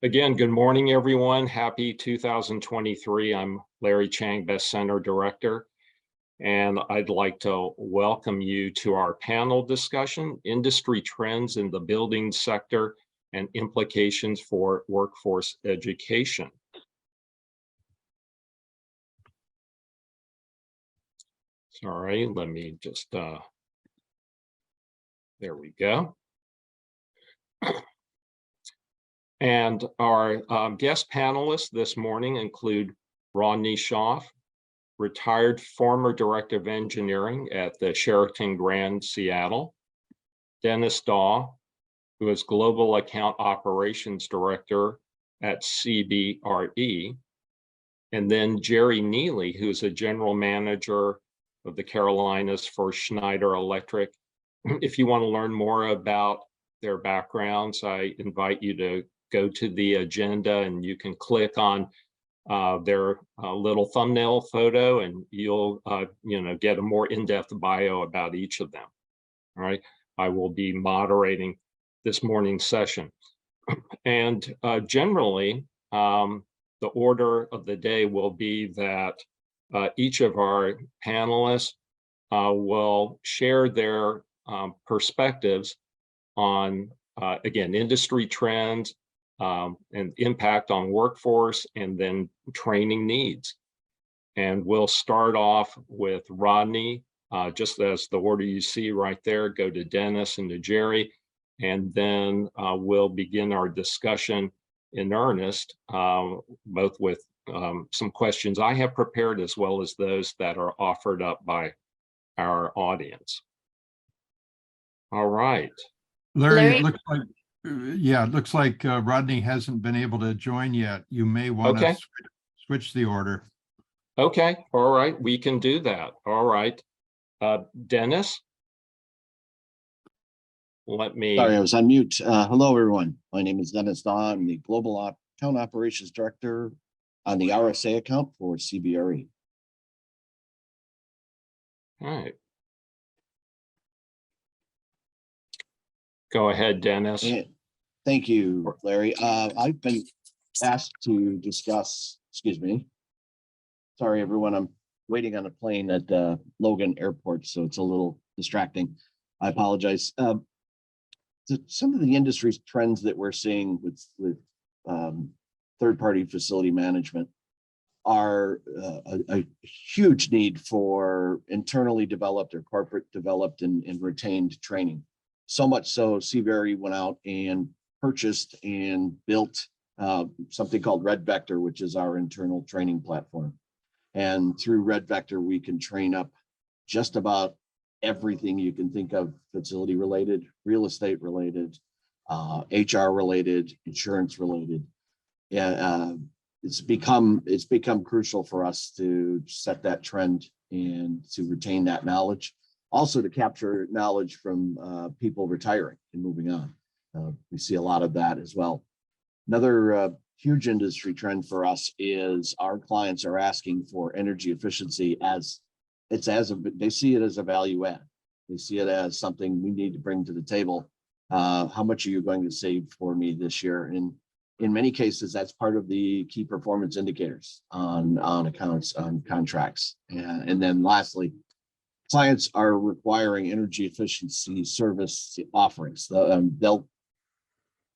Again, good morning, everyone. Happy 2023. I'm Larry Chang, Best Center Director, and I'd like to welcome you to our panel discussion, Industry Trends in the Building Sector and Implications for Workforce Education. Sorry, let me just, there we go. And our guest panelists this morning include Rodney Schauf, retired former Director of Engineering at the Sheraton Grand Seattle, Dennis Dawe, who is Global Account Operations Director at CBRE, and then Jerry Neely, who is a General Manager of the Carolinas for Schneider Electric. If you want to learn more about their backgrounds, I invite you to go to the agenda and you can click on their little thumbnail photo and you'll get a more in-depth bio about each of them. All right, I will be moderating this morning's session. And generally, the order of the day will be that each of our panelists will share their perspectives on, again, industry trends, and impact on workforce, and then training needs. And we'll start off with Rodney, just as the order you see right there, go to Dennis and to Jerry, and then we'll begin our discussion in earnest, both with some questions I have prepared as well as those that are offered up by our audience. All right. Larry, it looks like it looks like Rodney hasn't been able to join yet. You may want to switch the order. Okay, all right, we can do that. All right, Dennis, let me. Sorry, I was on mute. Hello, everyone. My name is Dennis Dawe. I'm the Global Account Operations Director on the RSA account for CBRE. All right. Go ahead, Dennis. Thank you, Larry. I've been asked to discuss, excuse me. Sorry, everyone, I'm waiting on a plane at Logan Airport, so it's a little distracting. I apologize. Some of the industry trends that we're seeing with third-party facility management are a huge need for internally developed or corporate developed and retained training. So much so, CBRE went out and purchased and built something called Red Vector, which is our internal training platform. And through Red Vector, we can train up just about everything you can think of, facility related, real estate related, HR related, insurance related. It's become crucial for us to set that trend and to retain that knowledge. Also to capture knowledge from people retiring and moving on. We see a lot of that as well. Another huge industry trend for us is our clients are asking for energy efficiency they see it as a value add. They see it as something we need to bring to the table. How much are you going to save for me this year? And in many cases, that's part of the key performance indicators on accounts, on contracts. And then lastly, clients are requiring energy efficiency service offerings. They'll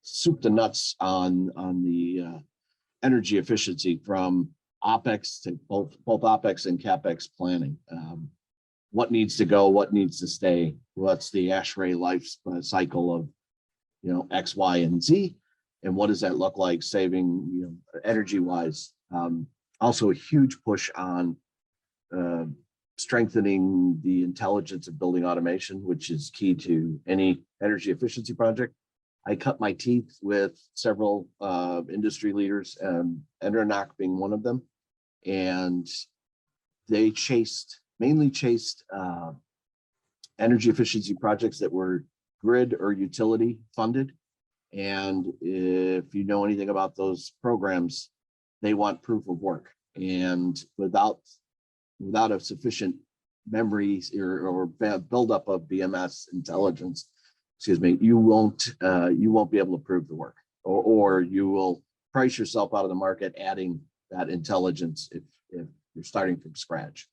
soup the nuts on the energy efficiency from OPEX to both OPEX and CAPEX planning. What needs to go, what needs to stay, what's the ASHRAE life cycle of X, Y, and Z, and what does that look like saving energy wise. Also a huge push on strengthening the intelligence of building automation, which is key to any energy efficiency project. I cut my teeth with several industry leaders, Enternoc being one of them, and they mainly chased energy efficiency projects that were grid or utility funded. And if you know anything about those programs, they want proof of work. And without a sufficient memory or buildup of BMS intelligence, excuse me, you won't be able to prove the work, or you will price yourself out of the market, adding that intelligence if you're starting from scratch.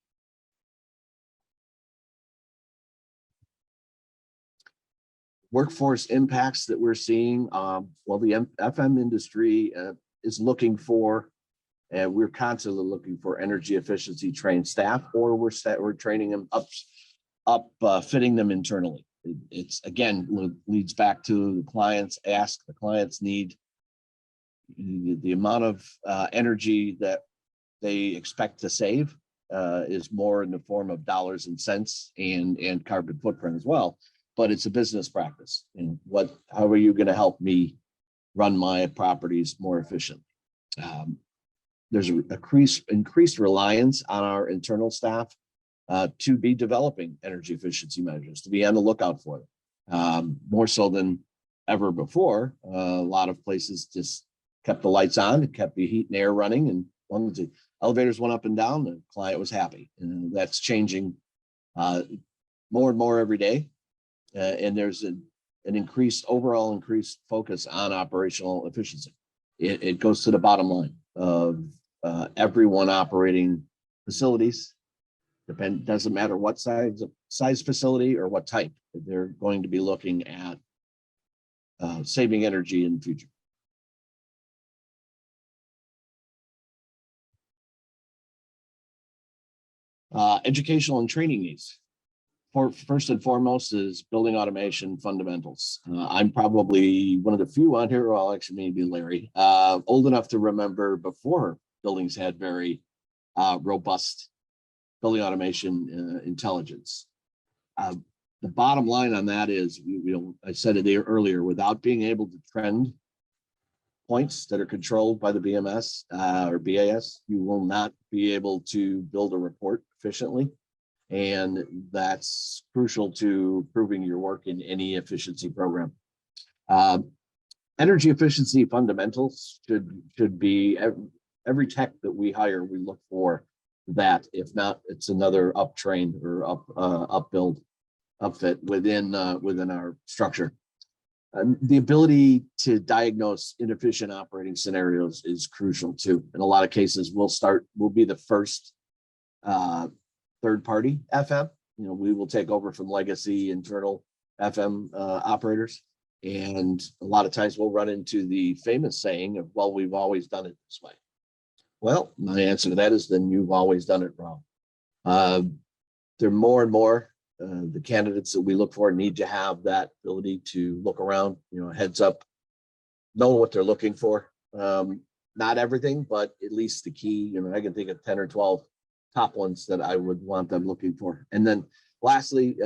Workforce impacts that we're seeing. Well, the FM industry is looking for, and we're constantly looking for energy efficiency trained staff, or we're training them up, fitting them internally. It's again leads back to the clients ask, the clients need. The amount of energy that they expect to save is more in the form of dollars and cents and carbon footprint as well. But it's a business practice. And how are you going to help me run my properties more efficiently? There's an increased reliance on our internal staff to be developing energy efficiency measures, to be on the lookout for them. More so than ever before. A lot of places just kept the lights on and kept the heat and air running, and as long as the elevators went up and down, the client was happy. And that's changing more and more every day. And there's an overall increased focus on operational efficiency. It goes to the bottom line of everyone operating facilities. Doesn't matter what size facility or what type. They're going to be looking at saving energy in the future. Educational and training needs. First and foremost is building automation fundamentals. I'm probably one of the few on here, well, actually maybe Larry, old enough to remember before buildings had very robust building automation intelligence. The bottom line on that is, I said it earlier, without being able to trend points that are controlled by the BMS or BAS, you will not be able to build a report efficiently. And that's crucial to proving your work in any efficiency program. Energy efficiency fundamentals should be every tech that we hire, we look for that. If not, it's another uptrain or upfit within our structure. The ability to diagnose inefficient operating scenarios is crucial too. In a lot of cases, we'll be the first third-party FM. We will take over from legacy internal FM operators. And a lot of times we'll run into the famous saying of, well, we've always done it this way. Well, my answer to that is, then you've always done it wrong. There are more and more the candidates that we look for need to have that ability to look around, heads up, know what they're looking for. Not everything, but at least the key. I can think of 10 or 12 top ones that I would want them looking for. And then lastly,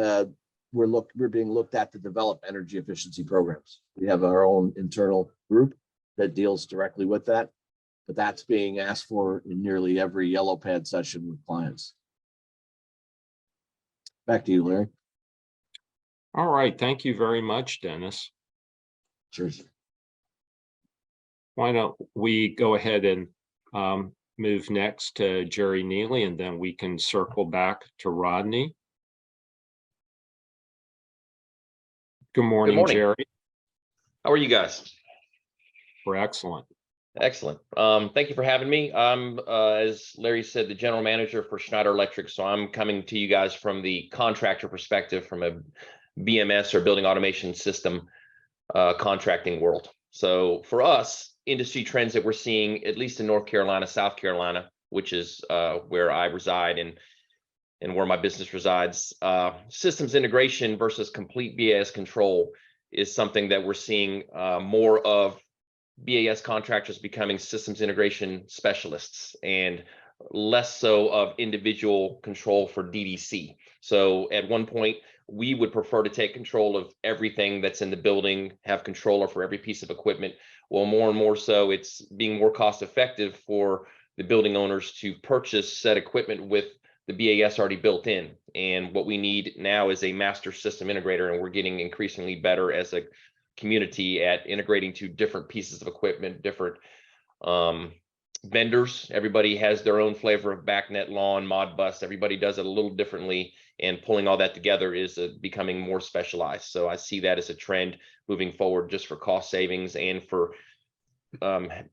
we're being looked at to develop energy efficiency programs. We have our own internal group that deals directly with that, but that's being asked for in nearly every yellow pad session with clients. Back to you, Larry. All right, thank you very much, Dennis. Sure. Why don't we go ahead and move next to Jerry Neely, and then we can circle back to Rodney. Good morning, Jerry. How are you guys? We're excellent. Excellent. Thank you for having me. I'm, as Larry said, the general manager for Schneider Electric. So I'm coming to you guys from the contractor perspective, from a BMS or building automation system contracting world. So for us, industry trends that we're seeing, at least in North Carolina, South Carolina, which is where I reside and where my business resides, systems integration versus complete BAS control is something that we're seeing more of. BAS contractors becoming systems integration specialists and less so of individual control for DDC. So at one point, we would prefer to take control of everything that's in the building, have controller for every piece of equipment. Well, more and more so, it's being more cost effective for the building owners to purchase said equipment with the BAS already built in. And what we need now is a master system integrator, and we're getting increasingly better as a community at integrating to different pieces of equipment, different vendors. Everybody has their own flavor of backnet, lawn, Modbus. Everybody does it a little differently, and pulling all that together is becoming more specialized. So I see that as a trend moving forward, just for cost savings and for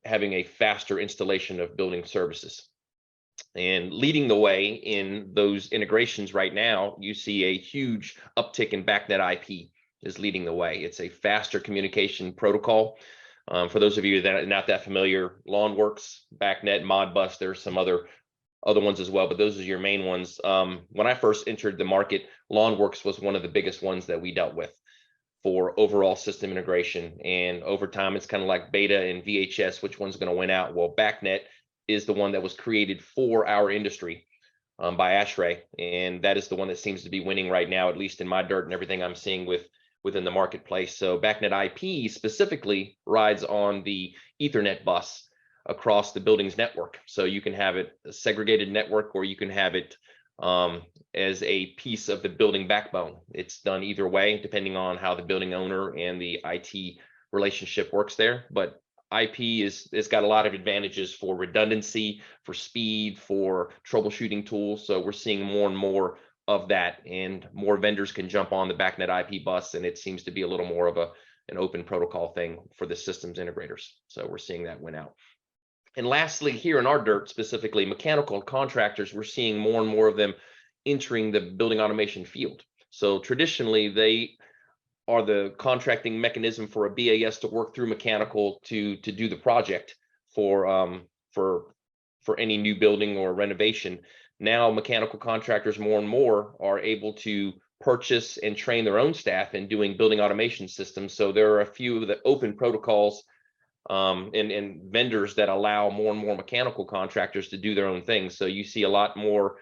having a faster installation of building services. And leading the way in those integrations right now, you see a huge uptick in BACnet IP is leading the way. It's a faster communication protocol. For those of you that are not that familiar, LawnWorks, BACnet, Modbus, there's some other ones as well, but those are your main ones. When I first entered the market, LawnWorks was one of the biggest ones that we dealt with for overall system integration. And over time, it's kind of like beta and VHS, which one's going to win out? Well, BACnet is the one that was created for our industry by ASHRAE, and that is the one that seems to be winning right now, at least in my dirt and everything I'm seeing within the marketplace. So BACnet IP specifically rides on the Ethernet bus across the building's network. So you can have it a segregated network, or you can have it as a piece of the building backbone. It's done either way, depending on how the building owner and the IT relationship works there. But IP it's got a lot of advantages for redundancy, for speed, for troubleshooting tools. So we're seeing more and more of that, and more vendors can jump on the BACnet IP bus, and it seems to be a little more of an open protocol thing for the systems integrators. So we're seeing that win out. And lastly, here in our dirt, specifically mechanical contractors, we're seeing more and more of them entering the building automation field. So traditionally, they are the contracting mechanism for a BAS to work through mechanical to do the project for any new building or renovation. Now, mechanical contractors more and more are able to purchase and train their own staff in doing building automation systems. So there are a few of the open protocols and vendors that allow more and more mechanical contractors to do their own things. So you see a lot more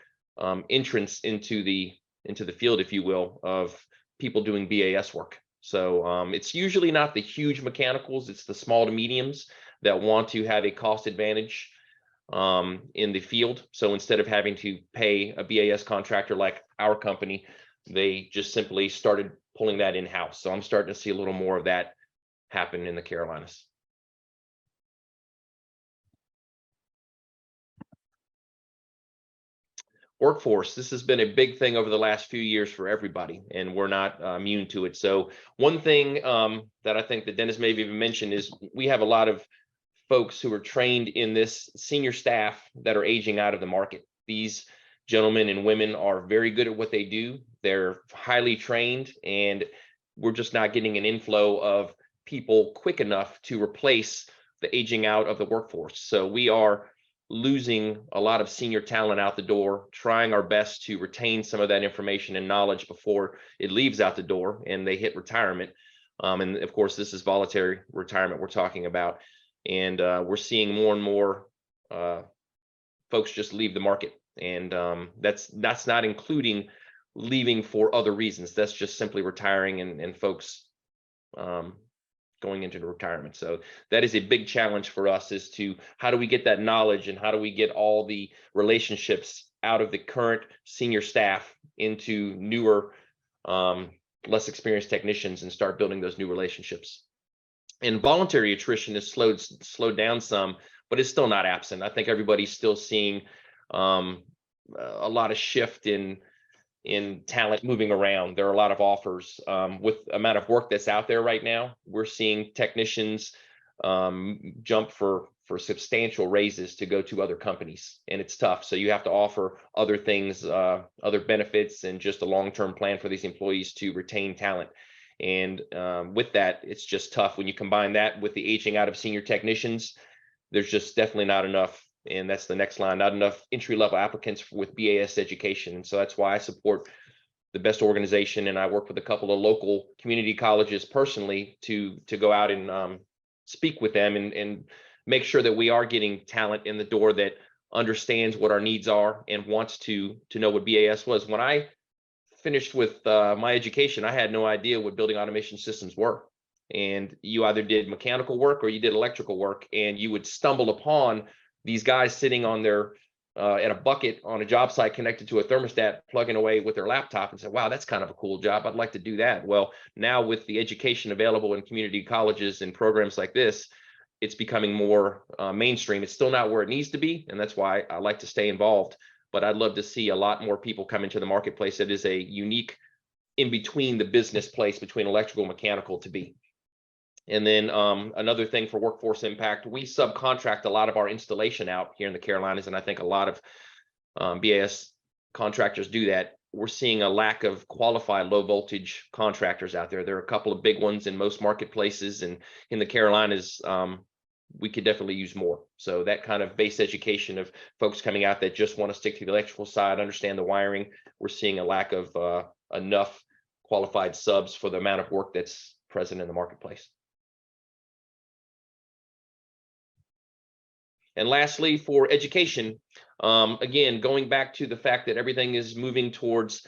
entrance into the field, if you will, of people doing BAS work. So it's usually not the huge mechanicals, it's the small to mediums that want to have a cost advantage in the field. So instead of having to pay a BAS contractor like our company, they just simply started pulling that in-house. So I'm starting to see a little more of that happen in the Carolinas. Workforce, this has been a big thing over the last few years for everybody, and we're not immune to it. So one thing that I think that Dennis maybe even mentioned is we have a lot of folks who are trained in this senior staff that are aging out of the market. These gentlemen and women are very good at what they do. They're highly trained, and we're just not getting an inflow of people quick enough to replace the aging out of the workforce. So we are losing a lot of senior talent out the door, trying our best to retain some of that information and knowledge before it leaves out the door and they hit retirement. And of course, this is voluntary retirement we're talking about. And we're seeing more and more folks just leave the market. And that's not including leaving for other reasons. That's just simply retiring and folks going into the retirement. So that is a big challenge for us, is to how do we get that knowledge and how do we get all the relationships out of the current senior staff into newer, less experienced technicians and start building those new relationships. And voluntary attrition is slowed down some, but it's still not absent. I think everybody's still seeing a lot of shift in talent moving around. There are a lot of offers with the amount of work that's out there right now. We're seeing technicians jump for substantial raises to go to other companies, and it's tough. So you have to offer other things, other benefits, and just a long-term plan for these employees to retain talent. And with that, it's just tough when you combine that with the aging out of senior technicians. There's just definitely not enough. And that's the next line, not enough entry-level applicants with BAS education. And so that's why I support the best organization. And I work with a couple of local community colleges personally to go out and speak with them and make sure that we are getting talent in the door that understands what our needs are and wants to know what BAS was. When I finished with my education, I had no idea what building automation systems were. And you either did mechanical work or you did electrical work, and you would stumble upon these guys sitting on their at a bucket on a job site connected to a thermostat, plugging away with their laptop, and say, wow, that's kind of a cool job. I'd like to do that. Well, now with the education available in community colleges and programs like this, it's becoming more mainstream. It's still not where it needs to be, and that's why I like to stay involved. But I'd love to see a lot more people come into the marketplace that is a unique in between the business place between electrical and mechanical to be. And then another thing for workforce impact, we subcontract a lot of our installation out here in the Carolinas, and I think a lot of BAS contractors do that. We're seeing a lack of qualified low voltage contractors out there. There are a couple of big ones in most marketplaces, and in the Carolinas, we could definitely use more. So that kind of base education of folks coming out that just want to stick to the electrical side, understand the wiring, we're seeing a lack of enough qualified subs for the amount of work that's present in the marketplace. And lastly, for education, again, going back to the fact that everything is moving towards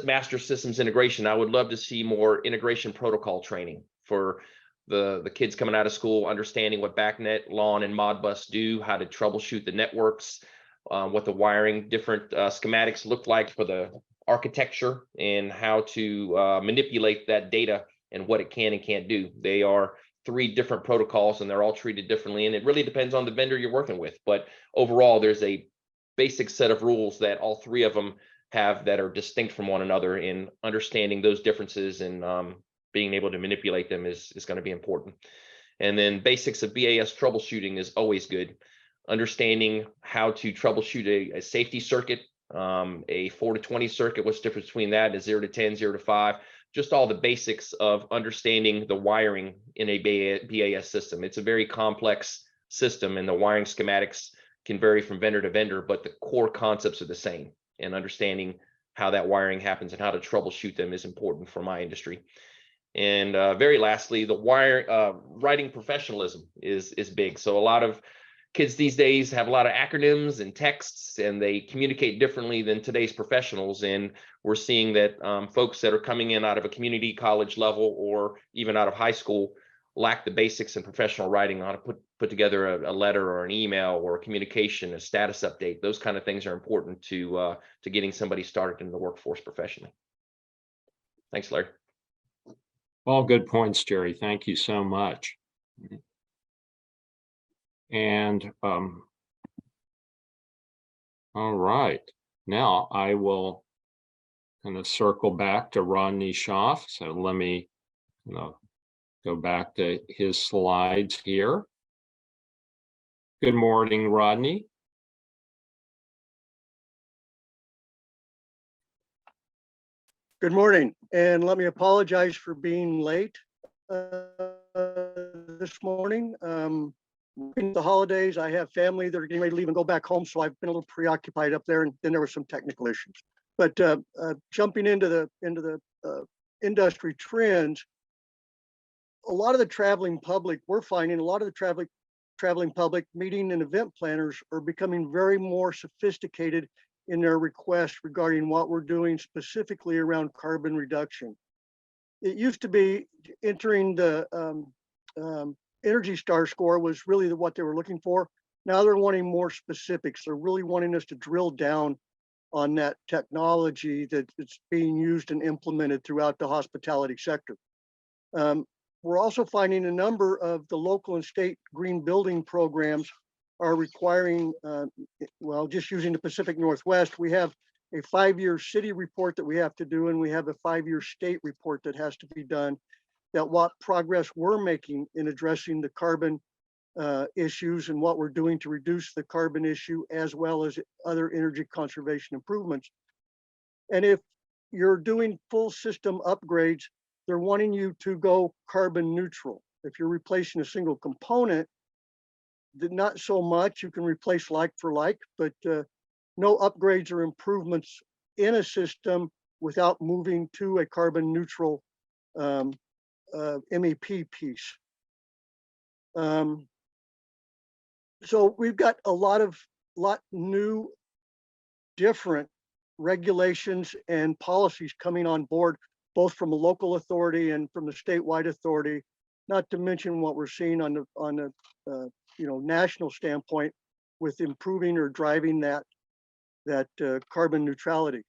master systems integration, I would love to see more integration protocol training for the kids coming out of school, understanding what BACnet, LAN, and Modbus do, how to troubleshoot the networks, what the wiring, different schematics look like for the architecture, and how to manipulate that data and what it can and can't do. They are 3 different protocols and they're all treated differently, and it really depends on the vendor you're working with. But overall, there's a basic set of rules that all 3 of them have that are distinct from one another, and understanding those differences and being able to manipulate them is going to be important. And then basics of BAS troubleshooting is always good. Understanding how to troubleshoot a safety circuit, a 4 to 20 circuit, what's the difference between that, a 0 to 10, 0 to 5, just all the basics of understanding the wiring in a BAS system. It's a very complex system, and the wiring schematics can vary from vendor to vendor, but the core concepts are the same, and understanding how that wiring happens and how to troubleshoot them is important for my industry. And very lastly, the writing professionalism is big. So a lot of kids these days have a lot of acronyms and texts, and they communicate differently than today's professionals. And we're seeing that folks that are coming in out of a community college level or even out of high school lack the basics in professional writing on how to put together a letter or an email or a communication, a status update. Those kind of things are important to getting somebody started in the workforce professionally. Thanks, Larry. All good points, Jerry. Thank you so much. And all right, now I will kind of circle back to Rodney Schauf. So let me go back to his slides here. Good morning, Rodney. Good morning, and let me apologize for being late this morning. In the holidays, I have family that are getting ready to leave and go back home, so I've been a little preoccupied up there, and then there were some technical issues. But jumping into the industry trends, a lot of the traveling public, we're finding a lot of the traveling public, meeting and event planners are becoming very more sophisticated in their requests regarding what we're doing specifically around carbon reduction. It used to be entering the Energy Star score was really what they were looking for. Now they're wanting more specifics. They're really wanting us to drill down on that technology that's being used and implemented throughout the hospitality sector. We're also finding a number of the local and state green building programs are requiring, well, just using the Pacific Northwest, we have a 5-year city report that we have to do, and we have a 5-year state report that has to be done, that what progress we're making in addressing the carbon issues and what we're doing to reduce the carbon issue, as well as other energy conservation improvements. And if you're doing full system upgrades, they're wanting you to go carbon neutral. If you're replacing a single component, not so much, you can replace like for like, but no upgrades or improvements in a system without moving to a carbon neutral MEP piece. So we've got a lot new different regulations and policies coming on board, both from a local authority and from the statewide authority, not to mention what we're seeing on the national standpoint with improving or driving that carbon neutrality.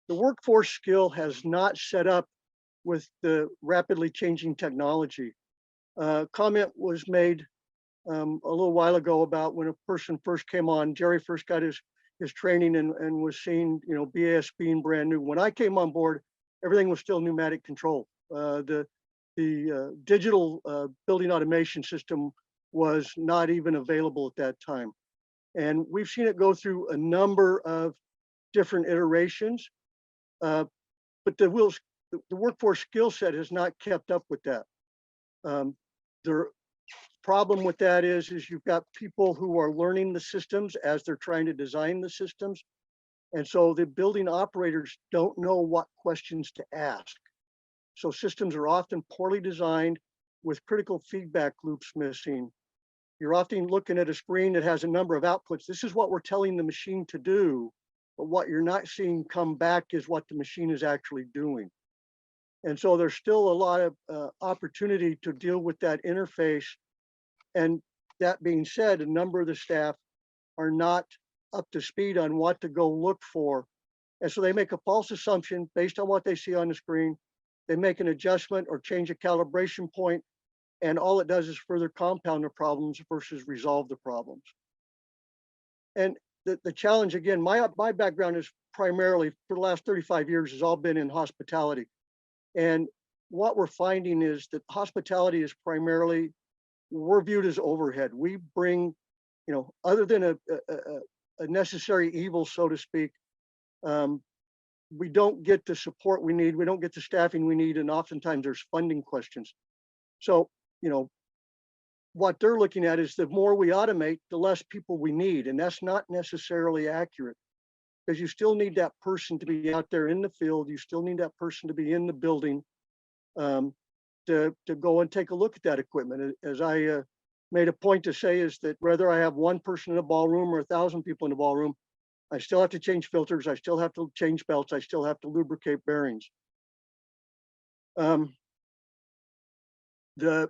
The workforce skill has not set up with the rapidly changing technology. Comment was made a little while ago about when a person first came on, Jerry first got his training and was seeing, BAS being brand new. When I came on board, everything was still pneumatic control. The the digital building automation system was not even available at that time. And we've seen it go through a number of different iterations, but the workforce skill set has not kept up with that. The problem with that is you've got people who are learning the systems as they're trying to design the systems. And so the building operators don't know what questions to ask. So systems are often poorly designed with critical feedback loops missing. You're often looking at a screen that has a number of outputs. This is what we're telling the machine to do, but what you're not seeing come back is what the machine is actually doing. And so there's still a lot of opportunity to deal with that interface. And that being said, a number of the staff are not up to speed on what to go look for. And so they make a false assumption based on what they see on the screen. They make an adjustment or change a calibration point, and all it does is further compound the problems versus resolve the problems. And the challenge, again, my background is primarily, for the last 35 years, has all been in hospitality. And what we're finding is that hospitality is primarily, we're viewed as overhead. We bring, other than a necessary evil, so to speak, we don't get the support we need. We don't get the staffing we need. And oftentimes there's funding questions. So, what they're looking at is the more we automate, the less people we need. And that's not necessarily accurate, because you still need that person to be out there in the field. You still need that person to be in the building to go and take a look at that equipment. As I made a point to say, is that whether I have one person in a ballroom or 1,000 people in the ballroom, I still have to change filters. I still have to change belts. I still have to lubricate bearings. The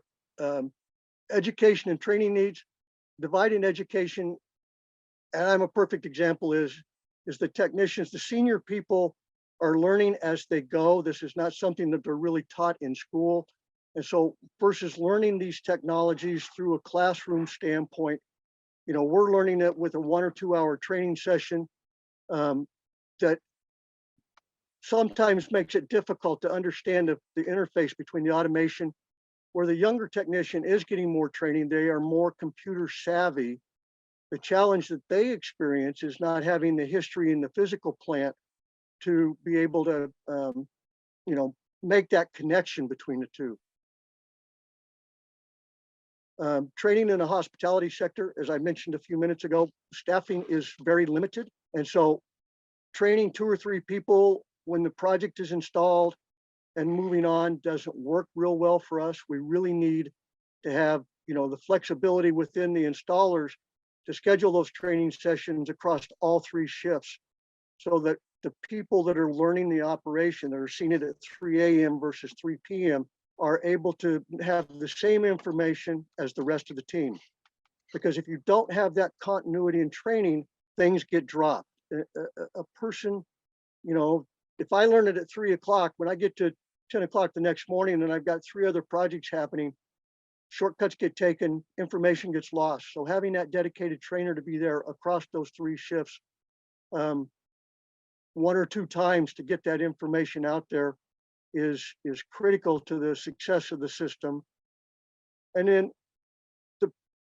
education and training needs, dividing education, and I'm a perfect example, is the technicians, the senior people are learning as they go. This is not something that they're really taught in school. And so versus learning these technologies through a classroom standpoint, we're learning it with a 1 or 2 hour training session that sometimes makes it difficult to understand the interface between the automation. Where the younger technician is getting more training, they are more computer savvy. The challenge that they experience is not having the history in the physical plant to be able to, make that connection between the two. Training in the hospitality sector, as I mentioned a few minutes ago, staffing is very limited. And so training 2 or 3 people when the project is installed and moving on doesn't work real well for us. We really need to have, the flexibility within the installers to schedule those training sessions across all 3 shifts, so that the people that are learning the operation, that are seeing it at 3 a.m. versus 3 p.m. are able to have the same information as the rest of the team. Because if you don't have that continuity in training, things get dropped. A person, if I learn it at 3 o'clock, when I get to 10 o'clock the next morning and I've got 3 other projects happening, shortcuts get taken, information gets lost. So having that dedicated trainer to be there across those 3 shifts, 1 or 2 times to get that information out there is critical to the success of the system. And then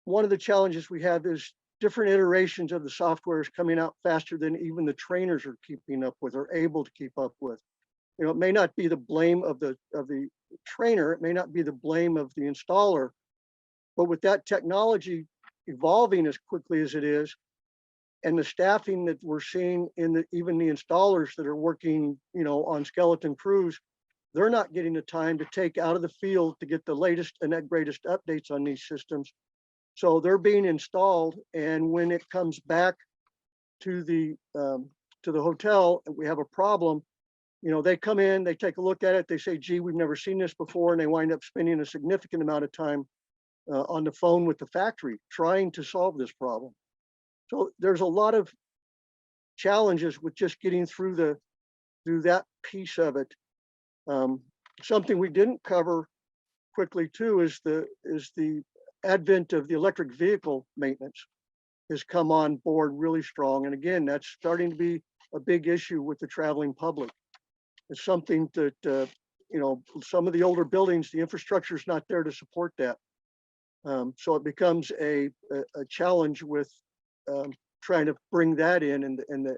one of the challenges we have is different iterations of the software is coming out faster than even the trainers are keeping up with or able to keep up with. It may not be the blame of the trainer, it may not be the blame of the installer, but with that technology evolving as quickly as it is, and the staffing that we're seeing in even the installers that are working, on skeleton crews, they're not getting the time to take out of the field to get the latest and greatest updates on these systems. So they're being installed, and when it comes back to the hotel and we have a problem, they come in, they take a look at it, they say, gee, we've never seen this before, and they wind up spending a significant amount of time on the phone with the factory trying to solve this problem. So there's a lot of challenges with just getting through that piece of it. Something we didn't cover quickly too is the advent of the electric vehicle maintenance has come on board really strong. And again, that's starting to be a big issue with the traveling public. It's something that some of the older buildings, the infrastructure is not there to support that. So it becomes a challenge with trying to bring that in and the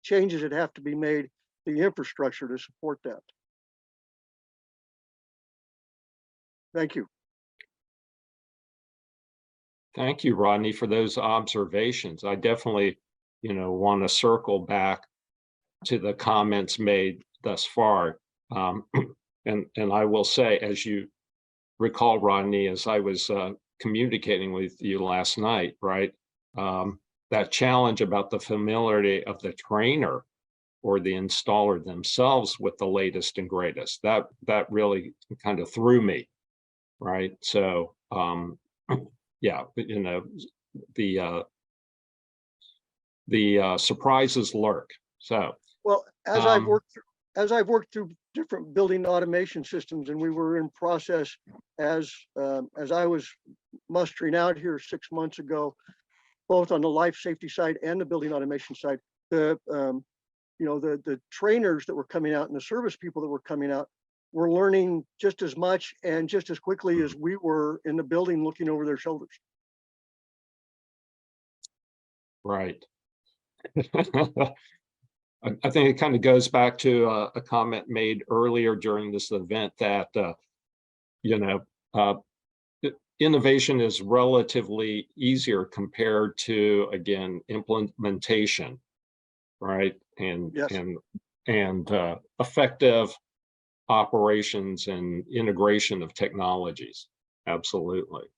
changes that have to be made, the infrastructure to support that. Thank you. Thank you, Rodney, for those observations. I definitely, want to circle back to the comments made thus far. And I will say, as you recall, Rodney, as I was communicating with you last night, right? That challenge about the familiarity of the trainer or the installer themselves with the latest and greatest, that really kind of threw me, right? So yeah, the surprises lurk. So well, as I've worked through different building automation systems, and we were in process as I was mustering out here 6 months ago, both on the life safety side and the building automation side, the trainers that were coming out and the service people that were coming out were learning just as much and just as quickly as we were in the building looking over their shoulders. Right. I think it kind of goes back to a comment made earlier during this event that, innovation is relatively easier compared to, again, implementation, right? And Yes. and effective operations and integration of technologies. Absolutely.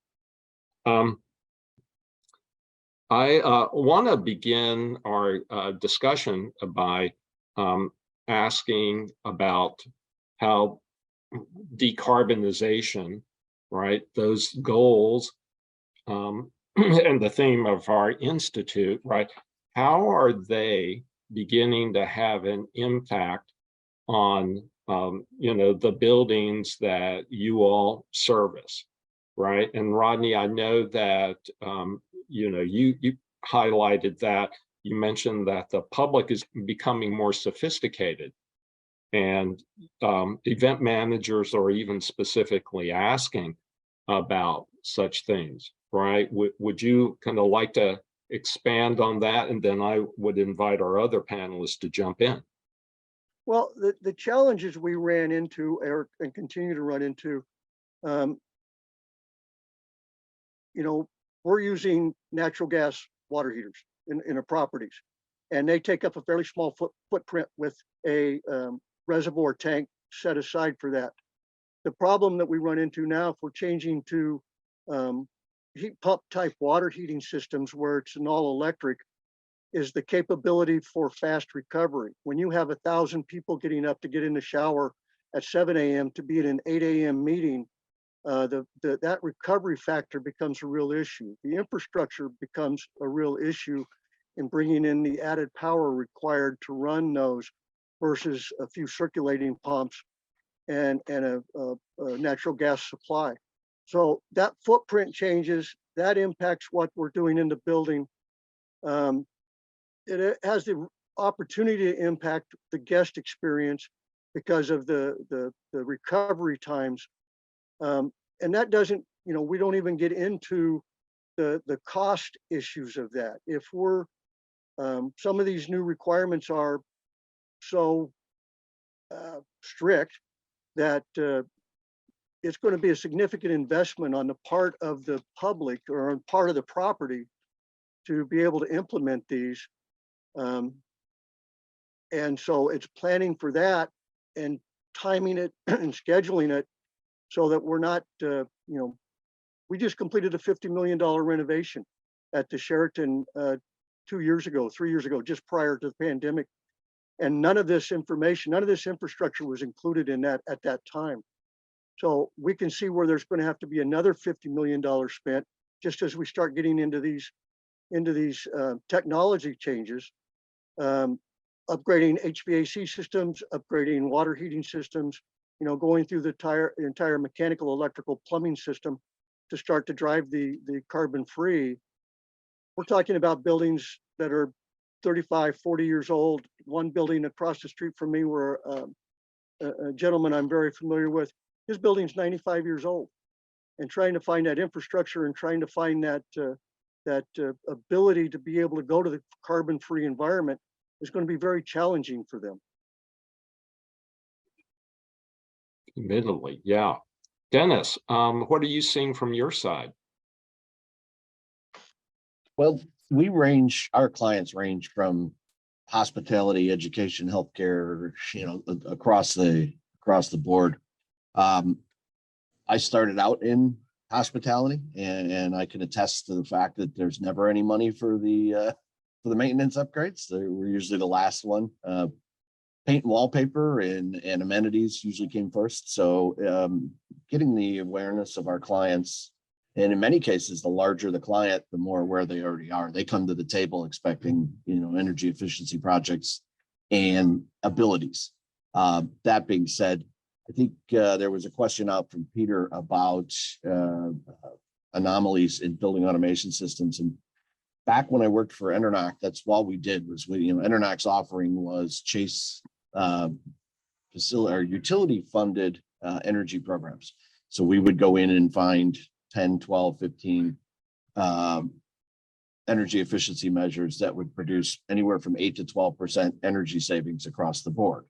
I want to begin our discussion by asking about how decarbonization, right, those goals and the theme of our institute, right, how are they beginning to have an impact on, the buildings that you all service, right? And Rodney, I know that, you highlighted that. You mentioned that the public is becoming more sophisticated, and event managers are even specifically asking about such things, right? Would you kind of like to expand on that? And then I would invite our other panelists to jump in. Well, the challenges we ran into and continue to run into, we're using natural gas water heaters in our properties, and they take up a fairly small footprint with a reservoir tank set aside for that. The problem that we run into now, if we're changing to heat pump type water heating systems where it's an all electric, is the capability for fast recovery. When you have 1,000 people getting up to get in the shower at 7 a.m. to be at an 8 a.m. meeting, that recovery factor becomes a real issue. The infrastructure becomes a real issue in bringing in the added power required to run those versus a few circulating pumps and a natural gas supply. So that footprint changes, that impacts what we're doing in the building. It has the opportunity to impact the guest experience because of the recovery times. And that doesn't, we don't even get into the cost issues of that. If we're, some of these new requirements are so strict that it's going to be a significant investment on the part of the public or on part of the property to be able to implement these. And so it's planning for that and timing it and scheduling it so that we're not, we just completed a $50 million renovation at the Sheraton 2 years ago, 3 years ago, just prior to the pandemic. And none of this information, none of this infrastructure was included in that at that time. So we can see where there's going to have to be another $50 million spent just as we start getting into these technology changes, upgrading HVAC systems, upgrading water heating systems, going through the entire mechanical, electrical, plumbing system to start to drive the carbon free. We're talking about buildings that are 35, 40 years old. One building across the street from me where a gentleman I'm very familiar with. His building's 95 years old, and trying to find that infrastructure and trying to find that ability to be able to go to the carbon-free environment is going to be very challenging for them. Admittedly, yeah. Dennis, what are you seeing from your side? Well, our clients range from hospitality, education, healthcare, across the board. I started out in hospitality, and I can attest to the fact that there's never any money for the maintenance upgrades. We're usually the last one. Paint and wallpaper and amenities usually came first. So getting the awareness of our clients, and in many cases, the larger the client, the more aware they already are. They come to the table expecting, energy efficiency projects and abilities. That being said, I think there was a question out from Peter about anomalies in building automation systems. And back when I worked for Enernoc, that's all we did was Enernocs offering was chase facility or utility funded energy programs. So we would go in and find 10, 12, 15 energy efficiency measures that would produce anywhere from 8 to 12% energy savings across the board.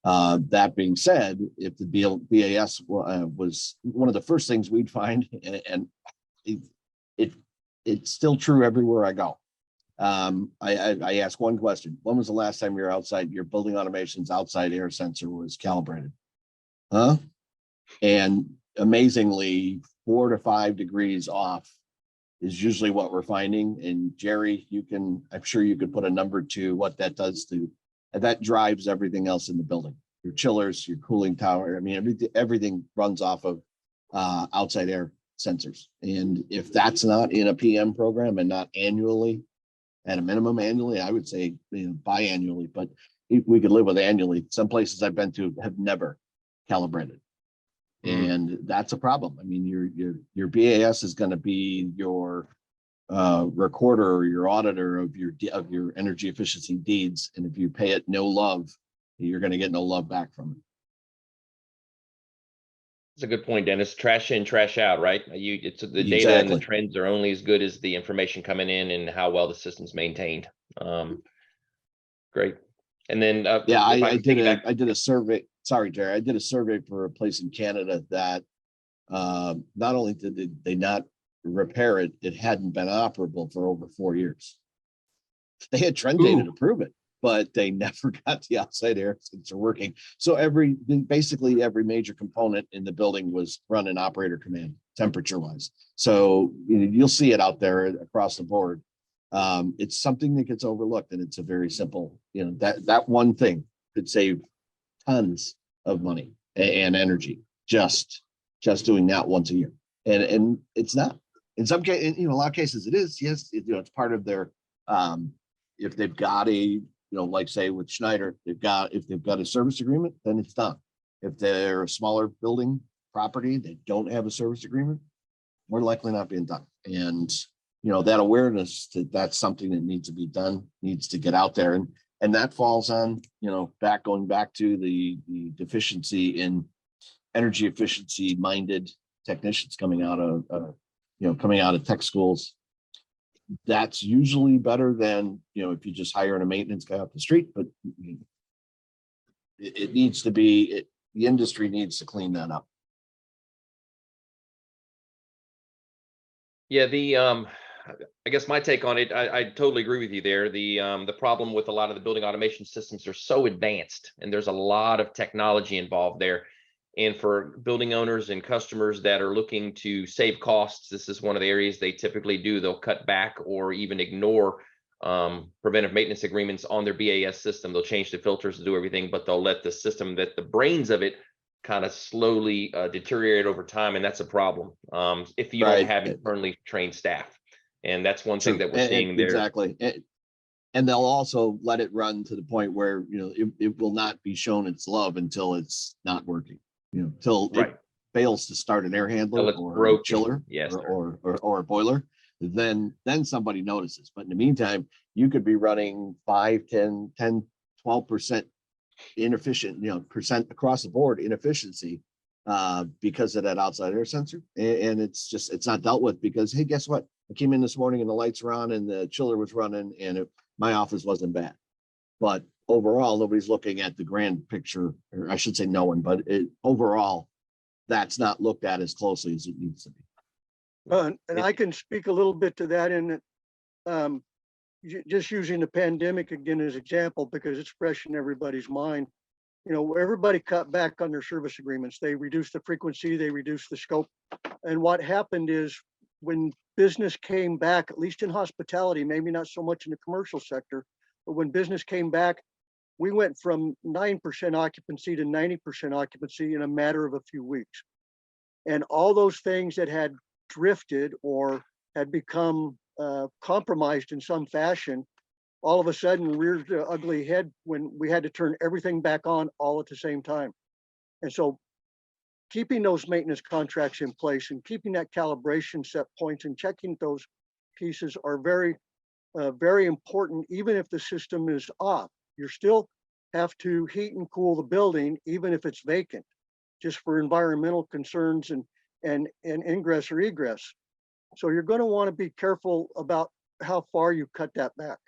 That being said, if the BAS was one of the first things we'd find, and it's still true everywhere I go. I ask one question: when was the last time you're outside, your building automation's outside air sensor was calibrated? Huh? And amazingly, 4 to 5 degrees off is usually what we're finding. And Jerry, I'm sure you could put a number to what that does to, and that drives everything else in the building. Your chillers, your cooling tower. I mean, everything runs off of outside air sensors. And if that's not in a PM program and not annually, at a minimum annually, I would say biannually, but we could live with annually. Some places I've been to have never calibrated. And that's a problem. I mean, your BAS is going to be your recorder or your auditor of your energy efficiency deeds. And if you pay it no love, you're going to get no love back from it. That's a good point, Dennis. Trash in, trash out, right? It's the data and the Exactly. trends are only as good as the information coming in and how well the system's maintained. Great. And then yeah, I did a survey. Sorry, Jerry. I did a survey for a place in Canada that not only did they not repair it, it hadn't been operable for over 4 years. They had trend data to prove it, but they never got the outside air sensor working. So basically every major component in the building was run in operator command, temperature wise. So you'll see it out there across the board. It's something that gets overlooked, and it's a very simple, that one thing could save tons of money and energy just doing that once a year. And it's not, in some cases, a lot of cases it is. Yes, it's part of their, if they've got a, like say with Schneider, if they've got a service agreement, then it's done. If they're a smaller building property, they don't have a service agreement, more likely not being done. And that awareness that's something that needs to be done, needs to get out there. And that falls on, going back to the deficiency in energy efficiency minded technicians coming out of tech schools. That's usually better than, if you just hire a maintenance guy off the street, but it needs to be, the industry needs to clean that up. Yeah, I guess my take on it, I totally agree with you there. The problem with a lot of the building automation systems, they're so advanced and there's a lot of technology involved there. And for building owners and customers that are looking to save costs, this is one of the areas they typically do. They'll cut back or even ignore preventive maintenance agreements on their BAS system. They'll change the filters to do everything, but they'll let the system, that the brains of it, kind of slowly deteriorate over time. And that's a problem if you don't have internally trained staff. And that's one thing that we're seeing there. Exactly. And they'll also let it run to the point where, it will not be shown its love until it's not working, till it fails to start an air handler or a chiller, yes, or a boiler. Then somebody notices. But in the meantime, you could be running 5, 10, 12% inefficient, percent across the board inefficiency because of that outside air sensor. And it's not dealt with because, hey, guess what? I came in this morning and the lights were on and the chiller was running and my office wasn't bad. But overall, nobody's looking at the grand picture, or I should say no one, but overall, that's not looked at as closely as it needs to be. And I can speak a little bit to that in that, just using the pandemic again as example, because it's fresh in everybody's mind. Everybody cut back on their service agreements. They reduced the frequency, they reduced the scope. And what happened is when business came back, at least in hospitality, maybe not so much in the commercial sector, but when business came back, we went from 9% occupancy to 90% occupancy in a matter of a few weeks. And all those things that had drifted or had become compromised in some fashion, all of a sudden reared the ugly head when we had to turn everything back on all at the same time. And so keeping those maintenance contracts in place and keeping that calibration set points and checking those pieces are very, very important. Even if the system is off, you still have to heat and cool the building, even if it's vacant, just for environmental concerns and ingress or egress. So you're going to want to be careful about how far you cut that back.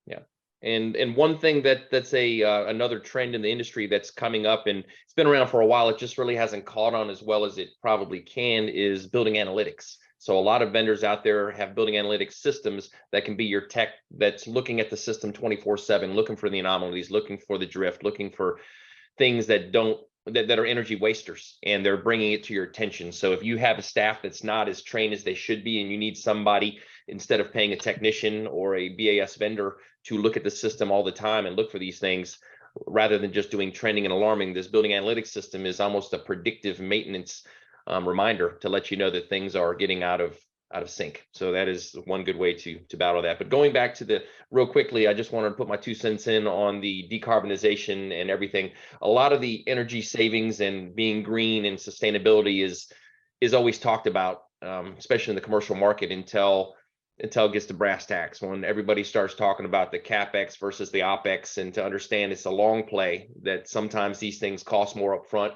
Yeah. And one thing that's another trend in the industry that's coming up, and it's been around for a while, it just really hasn't caught on as well as it probably can, is building analytics. So a lot of vendors out there have building analytics systems that can be your tech that's looking at the system 24/7, looking for the anomalies, looking for the drift, looking for things that are energy wasters, and they're bringing it to your attention. So if you have a staff that's not as trained as they should be, and you need somebody, instead of paying a technician or a BAS vendor to look at the system all the time and look for these things, rather than just doing trending and alarming, this building analytics system is almost a predictive maintenance reminder to let you know that things are getting out of sync. So that is one good way to battle that. But going back to real quickly, I just wanted to put my 2 cents in on the decarbonization and everything. A lot of the energy savings and being green and sustainability is always talked about, especially in the commercial market, until it gets to brass tacks, when everybody starts talking about the CapEx versus the OpEx, and to understand it's a long play, that sometimes these things cost more upfront.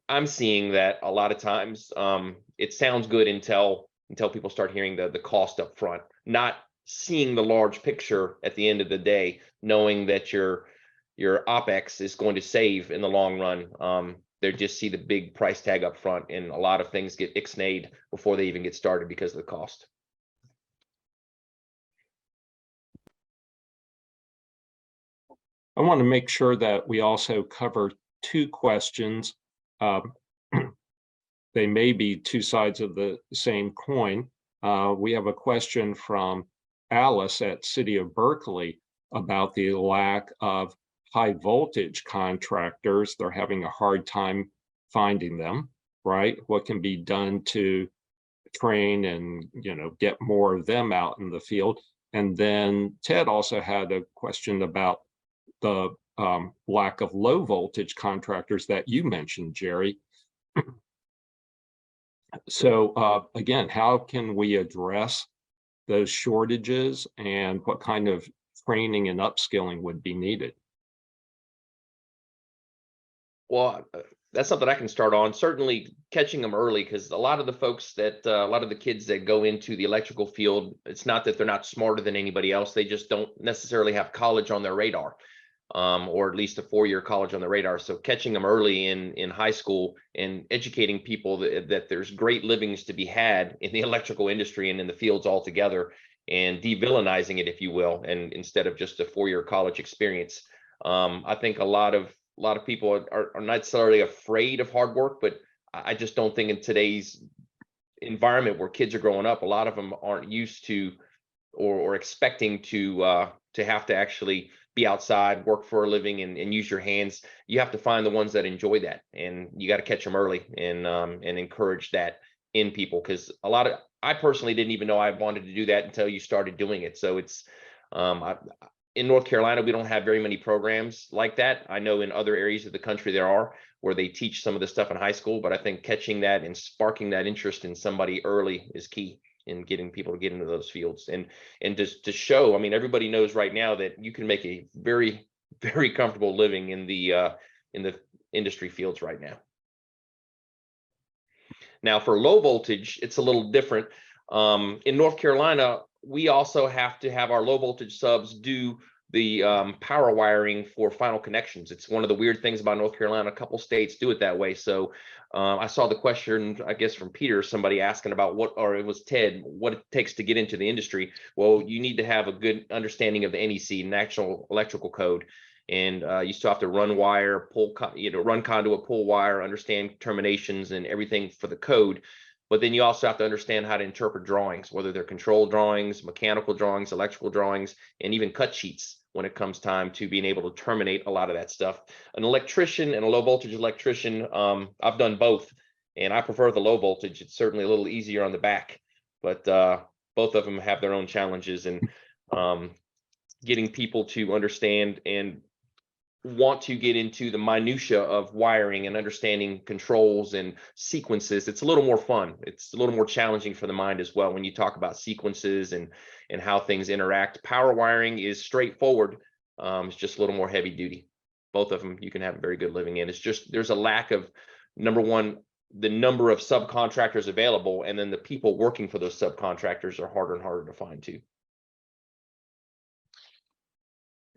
I'm seeing that a lot of times it sounds good until people start hearing the cost up front, not seeing the large picture at the end of the day, knowing that your OpEx is going to save in the long run. They just see the big price tag up front, and a lot of things get ixnayed before they even get started because of the cost. I want to make sure that we also cover 2 questions. They may be 2 sides of the same coin. We have a question from Alice at City of Berkeley about the lack of high voltage contractors. They're having a hard time finding them, right? What can be done to train and, get more of them out in the field? And then Ted also had a question about the lack of low voltage contractors that you mentioned, Jerry. So again, how can we address those shortages, and what kind of training and upskilling would be needed? Well, that's something I can start on. Certainly catching them early, because a lot of the folks a lot of the kids that go into the electrical field, it's not that they're not smarter than anybody else. They just don't necessarily have college on their radar. Or at least a 4-year college on the radar. So catching them early in high school and educating people that there's great livings to be had in the electrical industry and in the fields altogether, and de-villainizing it, if you will, and instead of just a 4-year college experience. I think a lot of people are not necessarily afraid of hard work, but I just don't think in today's environment where kids are growing up, a lot of them aren't used to or expecting to have to actually be outside, work for a living, and use your hands. You have to find the ones that enjoy that, and you got to catch them early and encourage that in people. Because I personally didn't even know I wanted to do that until you started doing it. So it's in North Carolina, we don't have very many programs like that. I know in other areas of the country there are, where they teach some of the stuff in high school, but I think catching that and sparking that interest in somebody early is key in getting people to get into those fields, and just to show. I mean, everybody knows right now that you can make a very, very comfortable living in the industry fields right now. Now for low voltage, it's a little different. In North Carolina, we also have to have our low voltage subs do the power wiring for final connections. It's one of the weird things about North Carolina. A couple states do it that way. So I saw the question, I guess, from Peter, somebody asking about what, or it was Ted, what it takes to get into the industry. Well, you need to have a good understanding of the NEC, National Electrical Code. And you still have to run wire, run conduit, pull wire, understand terminations and everything for the code. But then you also have to understand how to interpret drawings, whether they're control drawings, mechanical drawings, electrical drawings, and even cut sheets when it comes time to being able to terminate a lot of that stuff. An electrician and a low voltage electrician, I've done both, and I prefer the low voltage. It's certainly a little easier on the back, but both of them have their own challenges, and getting people to understand and want to get into the minutia of wiring and understanding controls and sequences. It's a little more fun. It's a little more challenging for the mind as well when you talk about sequences and how things interact. Power wiring is straightforward. It's just a little more heavy duty. Both of them you can have a very good living in. It's just there's a lack of, number one, the number of subcontractors available, and then the people working for those subcontractors are harder and harder to find too.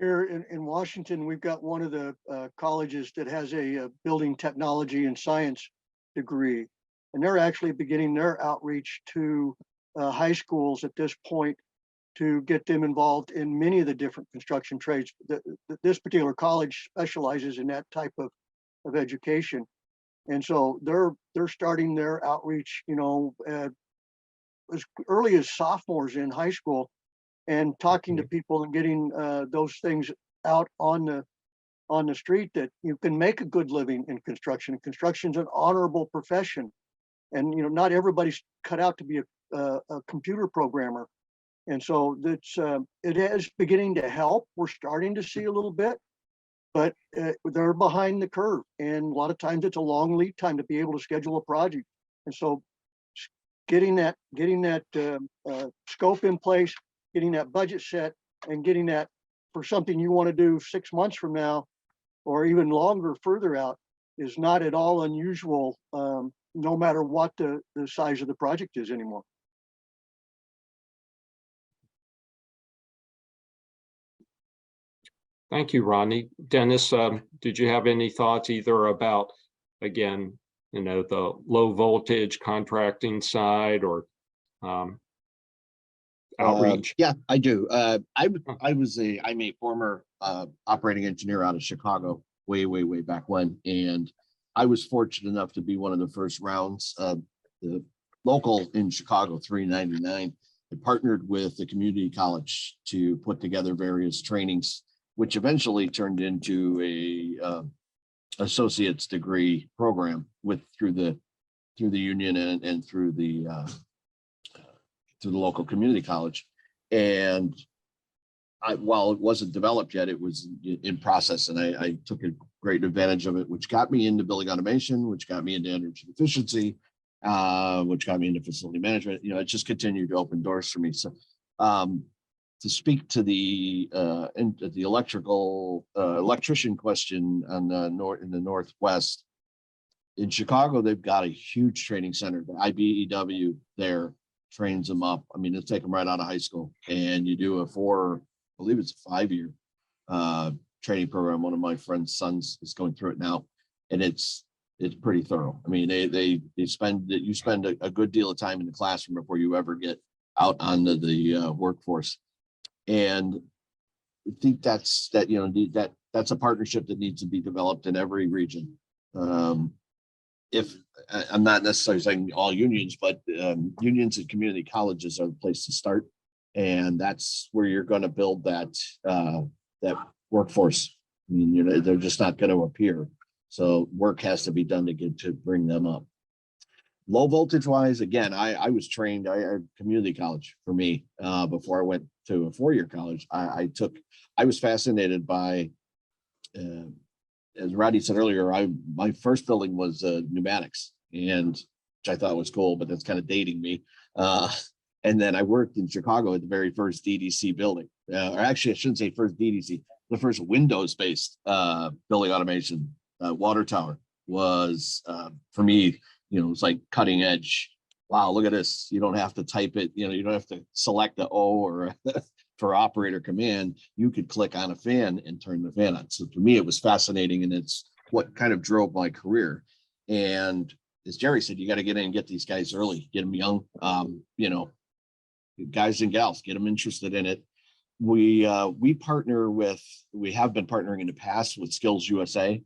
Here in Washington, we've got one of the colleges that has a building technology and science degree, and they're actually beginning their outreach to high schools at this point to get them involved in many of the different construction trades. This particular college specializes in that type of education, and so they're starting their outreach, you know, as early as sophomores in high school, and talking to people and getting those things out on the street, that you can make a good living in construction. Construction's an honorable profession, and you know not everybody's cut out to be a computer programmer. And so it is beginning to help. We're starting to see a little bit, but they're behind the curve, and a lot of times it's a long lead time to be able to schedule a project. And so getting that scope in place, getting that budget set, and getting that for something you want to do 6 months from now or even longer further out is not at all unusual, no matter what the size of the project is anymore. Thank you, Rodney. Dennis, did you have any thoughts either about, again, you know, the low voltage contracting side or outreach? Yeah, I do. I'm a former operating engineer out of Chicago, way back when, and I was fortunate enough to be one of the first rounds. The local in Chicago, 399, had partnered with the community college to put together various trainings, which eventually turned into a associate's degree program through the union and through the local community college. And while it wasn't developed yet, it was in process, and I took a great advantage of it, which got me into building automation, which got me into energy efficiency, which got me into facility management. You know, it just continued to open doors for me. So to speak to the electrician question on in the Northwest, in Chicago, they've got a huge training center. The IBEW there trains them up. I mean, they'll take them right out of high school, and you do I believe it's a 5-year training program. One of my friend's sons is going through it now, and it's pretty thorough. I mean, you spend a good deal of time in the classroom before you ever get out onto the workforce. And I think that's a partnership that needs to be developed in every region. If I'm not necessarily saying all unions, but unions and community colleges are the place to start, and that's where you're going to build that workforce. I mean, they're just not going to appear. So work has to be done to bring them up. Low voltage wise, again, I was trained. I community college for me before I went to a 4-year college. I was fascinated by. As Rodney said earlier, my first building was pneumatics, and which I thought was cool, but that's kind of dating me. And then I worked in Chicago at the very first DDC building. Or actually, I shouldn't say first DDC, the first Windows-based building automation water tower was for me, you know, it's like cutting edge. Wow, look at this. You don't have to type it, you know, you don't have to select the O or for operator command. You could click on a fan and turn the fan on. So to me, it was fascinating, and it's what kind of drove my career. And as Jerry said, you got to get in and get these guys early, get them young, you know, guys and gals, get them interested in it. We partner with, we have been partnering in the past with Skills USA,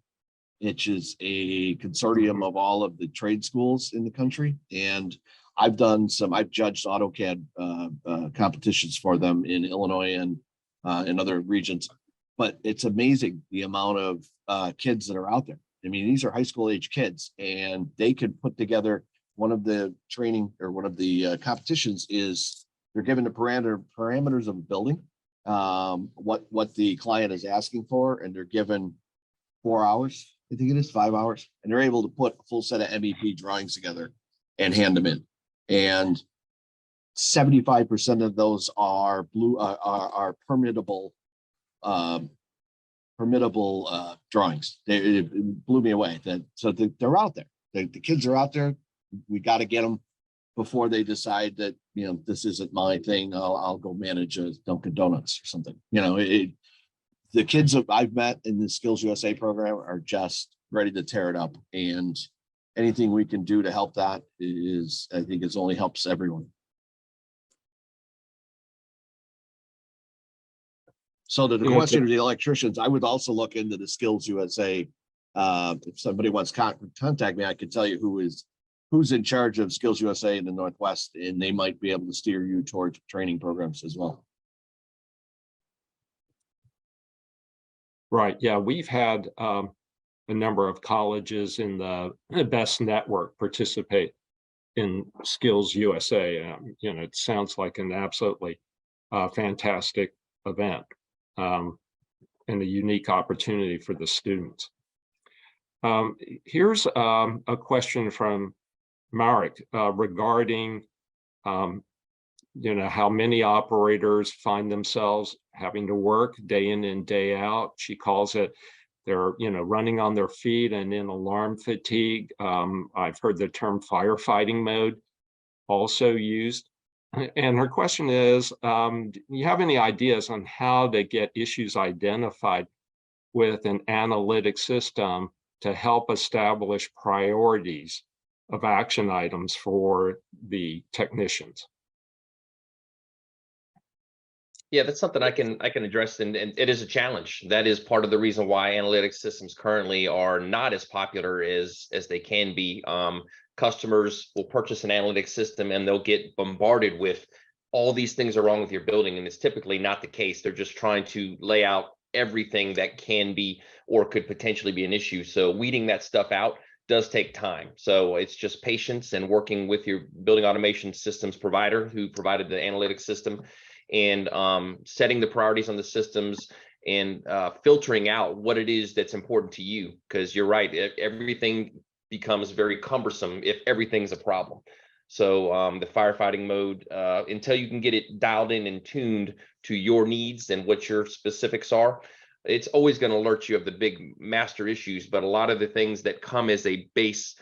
which is a consortium of all of the trade schools in the country. And I've judged AutoCAD competitions for them in Illinois and in other regions. But it's amazing the amount of kids that are out there. I mean, these are high school age kids, and they could put together one of the training, or one of the competitions is they're given the parameters of a building, what the client is asking for, and they're given 4 hours. I think it is 5 hours, and they're able to put a full set of MEP drawings together and hand them in. And 75% of those are permittable drawings. It blew me away. They're out there. The kids are out there. We got to get them before they decide that, you know, this isn't my thing. I'll go manage a Dunkin' Donuts or something. You know, the kids that I've met in the Skills USA program are just ready to tear it up. And anything we can do to help that is, I think, it only helps everyone. So to the question of the electricians, I would also look into the Skills USA. If somebody wants to contact me, I can tell you who's in charge of Skills USA in the Northwest, and they might be able to steer you towards training programs as well. Right. Yeah, we've had a number of colleges in the BEST network participate in Skills USA. You know, it sounds like an absolutely fantastic event, and a unique opportunity for the students. Here's a question from Marek regarding you know, how many operators find themselves having to work day in and day out. She calls it, they're, you know, running on their feet and in alarm fatigue. I've heard the term firefighting mode also used. And her question is, do you have any ideas on how to get issues identified with an analytic system to help establish priorities of action items for the technicians? Yeah, that's something I can address, and it is a challenge. That is part of the reason why analytics systems currently are not as popular as they can be. Customers will purchase an analytics system and they'll get bombarded with all these things are wrong with your building, and it's typically not the case. They're just trying to lay out everything that can be or could potentially be an issue. So weeding that stuff out does take time. So it's just patience and working with your building automation systems provider who provided the analytics system, and setting the priorities on the systems, and filtering out what it is that's important to you. Because you're right, everything becomes very cumbersome if everything's a problem. So the firefighting mode, until you can get it dialed in and tuned to your needs and what your specifics are, it's always going to alert you of the big master issues. But a lot of the things that come as a base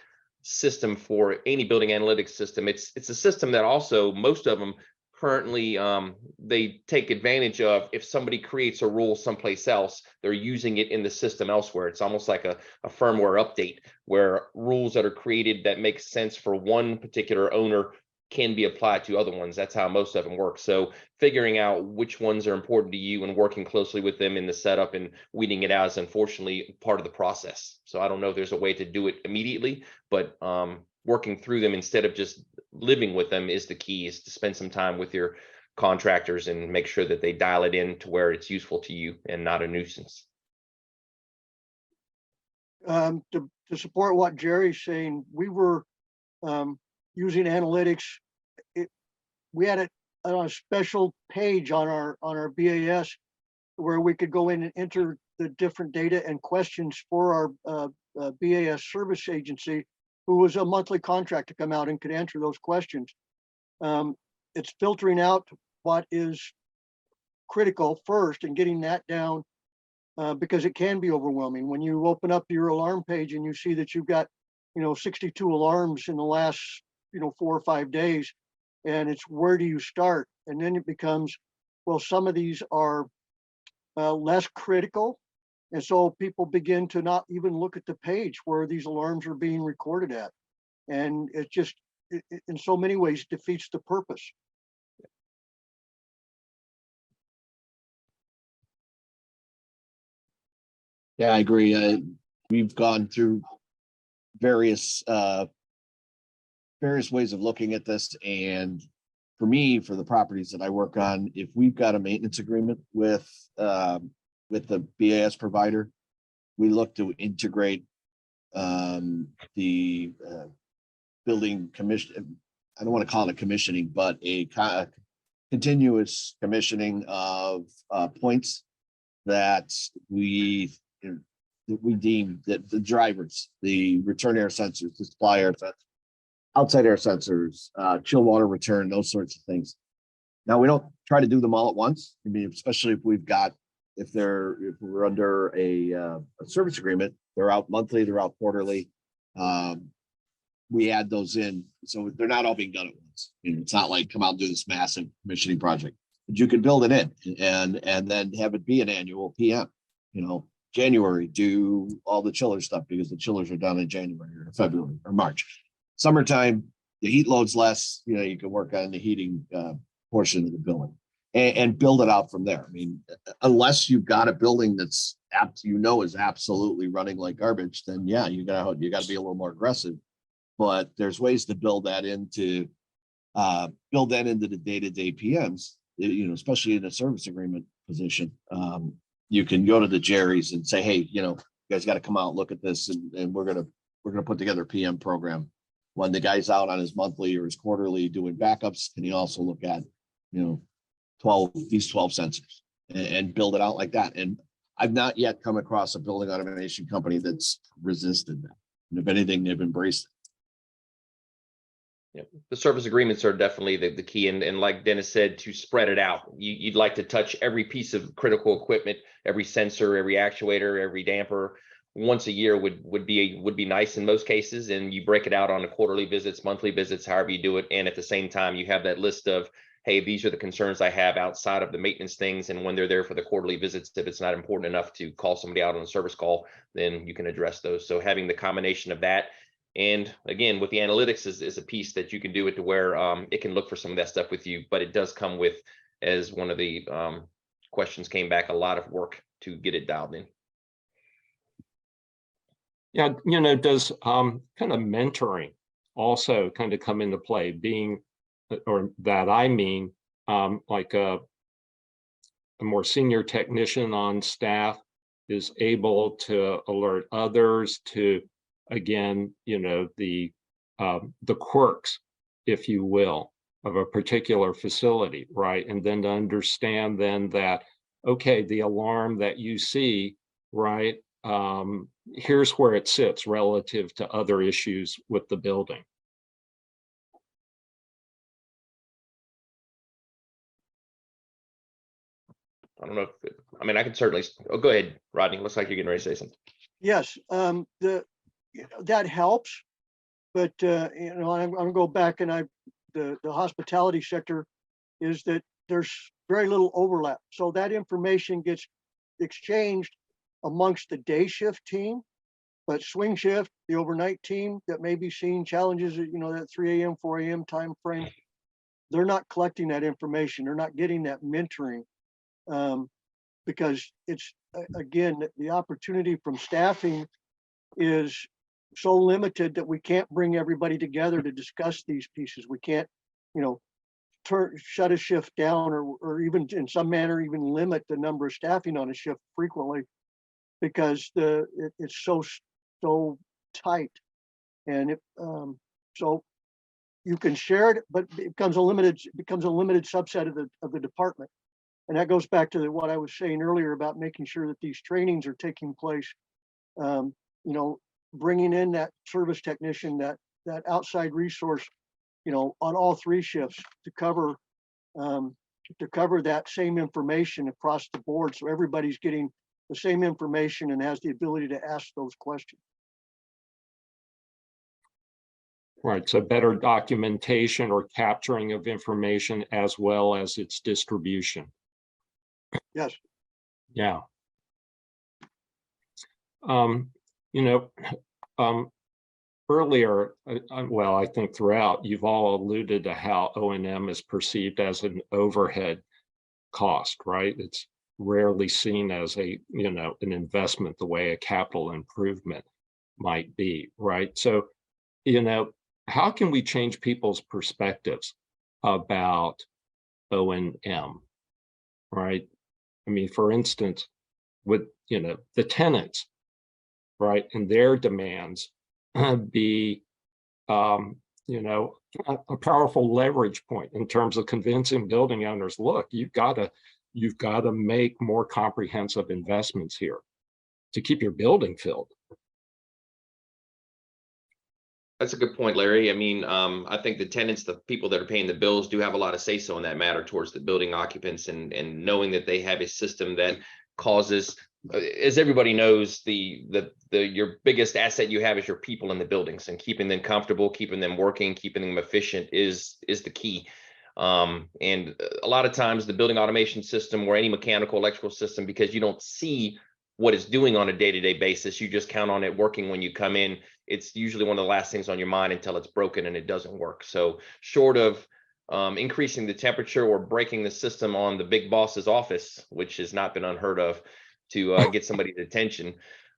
system for any building analytics system, it's a system that also, most of them currently, they take advantage of. If somebody creates a rule someplace else, they're using it in the system elsewhere. It's almost like a firmware update, where rules that are created that make sense for one particular owner can be applied to other ones. That's how most of them work. So figuring out which ones are important to you and working closely with them in the setup and weeding it out is unfortunately part of the process. So I don't know if there's a way to do it immediately, but working through them instead of just living with them is the key, is to spend some time with your contractors and make sure that they dial it in to where it's useful to you and not a nuisance. To support what Jerry's saying, we were using analytics. We had it on a special page on our BAS where we could go in and enter the different data and questions for our BAS service agency, who was a monthly contract to come out and could answer those questions. It's filtering out what is critical first and getting that down because it can be overwhelming. When you open up your alarm page and you see that you've got, 62 alarms in the last, 4 or 5 days, and it's where do you start? And then it becomes, well, some of these are less critical. And so people begin to not even look at the page where these alarms are being recorded at. And it just, in so many ways, defeats the purpose. Yeah, I agree. We've gone through various ways of looking at this, and for me, for the properties that I work on, if we've got a maintenance agreement with the BAS provider, we look to integrate the building commission. I don't want to call it a commissioning, but a continuous commissioning of points that we deem that the drivers, the return air sensors, the supply air sensors, outside air sensors, chill water return, those sorts of things. Now, we don't try to do them all at once. I mean, especially if we're under a service agreement, they're out monthly, they're out quarterly. We add those in, so they're not all being done at once. It's not like come out and do this massive commissioning project, but you can build it in and then have it be an annual PM. January, do all the chiller stuff because the chillers are done in January or February or March. Summertime, the heat load's less. You can work on the heating portion of the building and build it out from there. I mean, unless you've got a building that's is absolutely running like garbage, then yeah, you gotta be a little more aggressive. But there's ways to build that into the day-to-day PMs, especially in a service agreement position. You can go to the Jerry's and say, hey, you guys got to come out and look at this, and we're gonna put together a PM program. When the guy's out on his monthly or his quarterly doing backups, can he also look at these 12 sensors and build it out like that? And I've not yet come across a building automation company that's resisted that. And if anything, they've embraced it. Yeah, the service agreements are definitely the key, and like Dennis said, to spread it out. You'd like to touch every piece of critical equipment, every sensor, every actuator, every damper once a year would be nice in most cases, and you break it out on a quarterly visits, monthly visits, however you do it. And at the same time, you have that list of, hey, these are the concerns I have outside of the maintenance things, and when they're there for the quarterly visits, if it's not important enough to call somebody out on a service call, then you can address those. So having the combination of that. And again, with the analytics is a piece that you can do it to where it can look for some of that stuff with you, but it does come with, as one of the questions came back, a lot of work to get it dialed in. Yeah, does kind of mentoring also kind of come into play, being, or that I mean, like a more senior technician on staff is able to alert others to, again, the quirks, if you will, of a particular facility, right? And then to understand then that, okay, the alarm that you see, right, here's where it sits relative to other issues with the building. I don't know if, I can certainly, go ahead, Rodney. Looks like you're getting ready to say something. Yes, that helps, but I'm gonna go back, and the hospitality sector is that there's very little overlap. So that information gets exchanged amongst the day shift team, but swing shift, the overnight team that may be seeing challenges at, that 3 a.m., 4 a.m. time frame, they're not collecting that information. They're not getting that mentoring, because it's, again, the opportunity from staffing is so limited that we can't bring everybody together to discuss these pieces. We can't, shut a shift down, or even in some manner even limit the number of staffing on a shift frequently, because it's so tight. And so you can share it, but it becomes a limited subset of the department. And that goes back to what I was saying earlier about making sure that these trainings are taking place. Bringing in that service technician, that outside resource, on all 3 shifts to cover that same information across the board, so everybody's getting the same information and has the ability to ask those questions. Right, so better documentation or capturing of information as well as its distribution. Yes. Yeah. You know, earlier, well, I think throughout, you've all alluded to how O&M is perceived as an overhead cost, right? It's rarely seen as a, you know, an investment the way a capital improvement might be, right? So, you know, how can we change people's perspectives about O&M, right? I mean, for instance, with, you know, the tenants, right, and their demands be, you know, a powerful leverage point in terms of convincing building owners, look, you've got to make more comprehensive investments here to keep your building filled. That's a good point, Larry. I mean, I think the tenants, the people that are paying the bills, do have a lot of say so in that matter towards the building occupants, and knowing that they have a system that causes, as everybody knows, your biggest asset you have is your people in the buildings, and keeping them comfortable, keeping them working, keeping them efficient is the key. And a lot of times the building automation system or any mechanical electrical system, because you don't see what it's doing on a day-to-day basis, you just count on it working when you come in. It's usually one of the last things on your mind until it's broken and it doesn't work. So short of increasing the temperature or breaking the system on the big boss's office, which has not been unheard of, to get somebody's attention,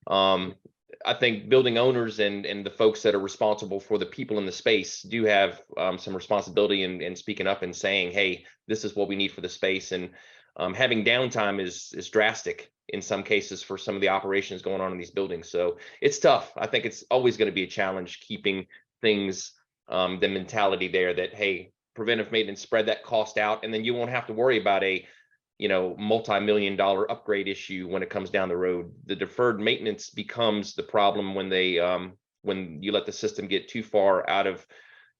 I think building owners and the folks that are responsible for the people in the space do have some responsibility in speaking up and saying, hey, this is what we need for the space. And having downtime is drastic in some cases for some of the operations going on in these buildings. So it's tough. I think it's always going to be a challenge keeping things, the mentality there that, hey, preventive maintenance, spread that cost out, and then you won't have to worry about a, you know, multi-million-dollar upgrade issue when it comes down the road. The deferred maintenance becomes the problem when when you let the system get too far out of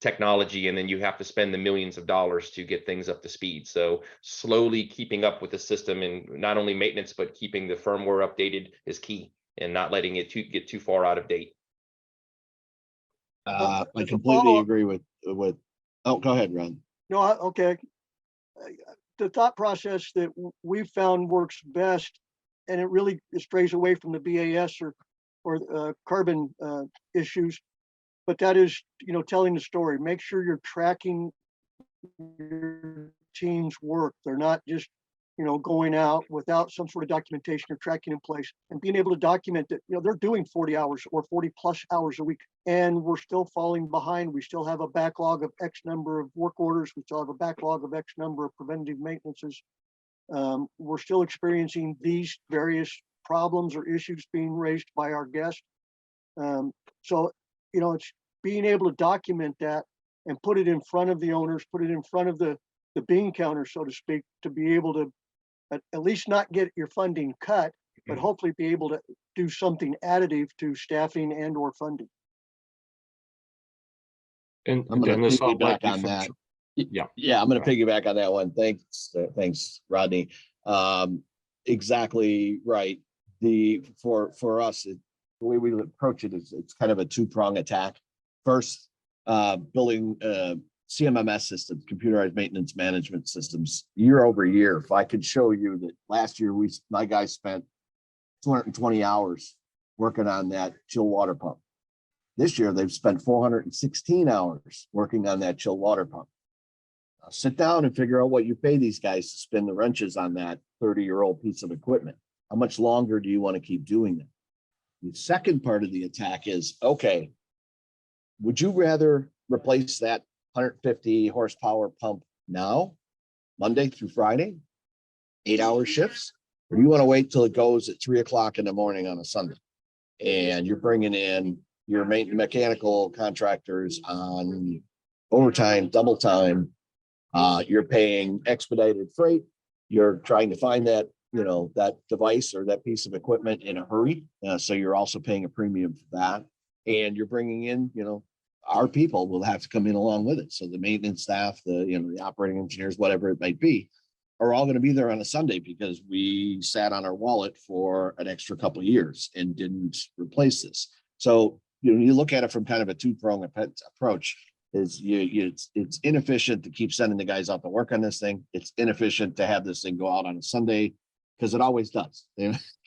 technology, and then you have to spend the millions of dollars to get things up to speed. So slowly keeping up with the system, and not only maintenance, but keeping the firmware updated is key, and not letting it get too far out of date. I completely agree with, oh, go ahead, Ron. No, okay. The thought process that we've found works best, and it really strays away from the BAS or carbon issues, but that is, you know, telling the story. Make sure you're tracking your team's work. They're not just, you know, going out without some sort of documentation or tracking in place, and being able to document that, you know, they're doing 40 hours or 40 plus hours a week, and we're still falling behind. We still have a backlog of X number of work orders. We still have a backlog of X number of preventative maintenances. We're still experiencing these various problems or issues being raised by our guests. So, you know, it's being able to document that and put it in front of the owners, put it in front of the bean counter, so to speak, to be able to at least not get your funding cut, but hopefully be able to do something additive to staffing and or funding. And I'm going to Dennis, I'll let piggyback you on that. finish. Yeah, I'm going to piggyback on that one. Thanks, Rodney. Exactly right. For us, the way we approach it is it's kind of a two-prong attack. First, building CMMS systems, computerized maintenance management systems, year over year. If I could show you that last year my guys spent 220 hours working on that chill water pump. This year they've spent 416 hours working on that chill water pump. Now, sit down and figure out what you pay these guys to spin the wrenches on that 30-year-old piece of equipment. How much longer do you want to keep doing that? The second part of the attack is, okay, would you rather replace that 150 horsepower pump now, Monday through Friday, 8-hour shifts? Or do you want to wait till it goes at 3 o'clock in the morning on a Sunday? And you're bringing in your mechanical contractors on overtime, double time. You're paying expedited freight. You're trying to find that, you know, that device or that piece of equipment in a hurry. So you're also paying a premium for that. And you're bringing in, you know, our people will have to come in along with it. So the maintenance staff, the operating engineers, whatever it might be. are all going to be there on a Sunday because we sat on our wallet for an extra couple of years and didn't replace this. So, you look at it from kind of a two-pronged approach. It's inefficient to keep sending the guys out to work on this thing. It's inefficient to have this thing go out on a Sunday because it always does.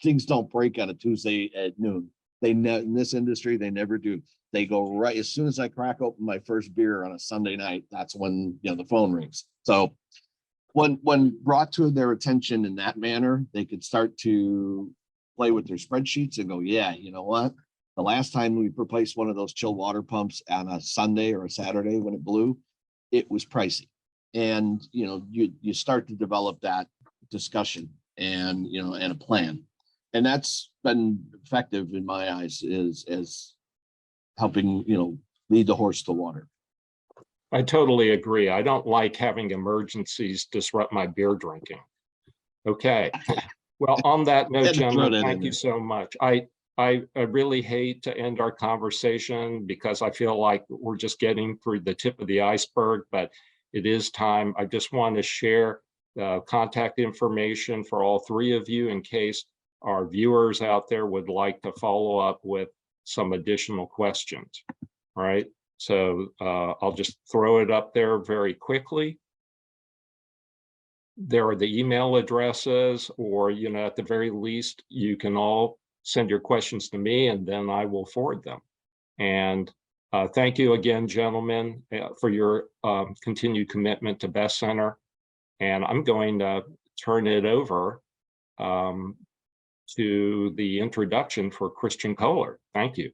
Things don't break on a Tuesday at noon. In this industry, they never do. They go right as soon as I crack open my first beer on a Sunday night. That's when the phone rings. So when brought to their attention in that manner, they could start to play with their spreadsheets and go, yeah, you know what? The last time we replaced one of those chilled water pumps on a Sunday or a Saturday when it blew, it was pricey. And, you start to develop that discussion and, and a plan. And that's been effective in my eyes as helping, lead the horse to water. I totally agree. I don't like having emergencies disrupt my beer drinking. Okay. Well, on that note, gentlemen, thank you so much. I really hate to end our conversation because I feel like we're just getting through the tip of the iceberg, but it is time. I just want to share contact information for all three of you in case our viewers out there would like to follow up with some additional questions. All right. So I'll just throw it up there very quickly. There are the email addresses, or, at the very least, you can all send your questions to me and then I will forward them. And thank you again, gentlemen, for your continued commitment to Best Center. And I'm going to turn it over to the introduction for Christian Kohler. Thank you.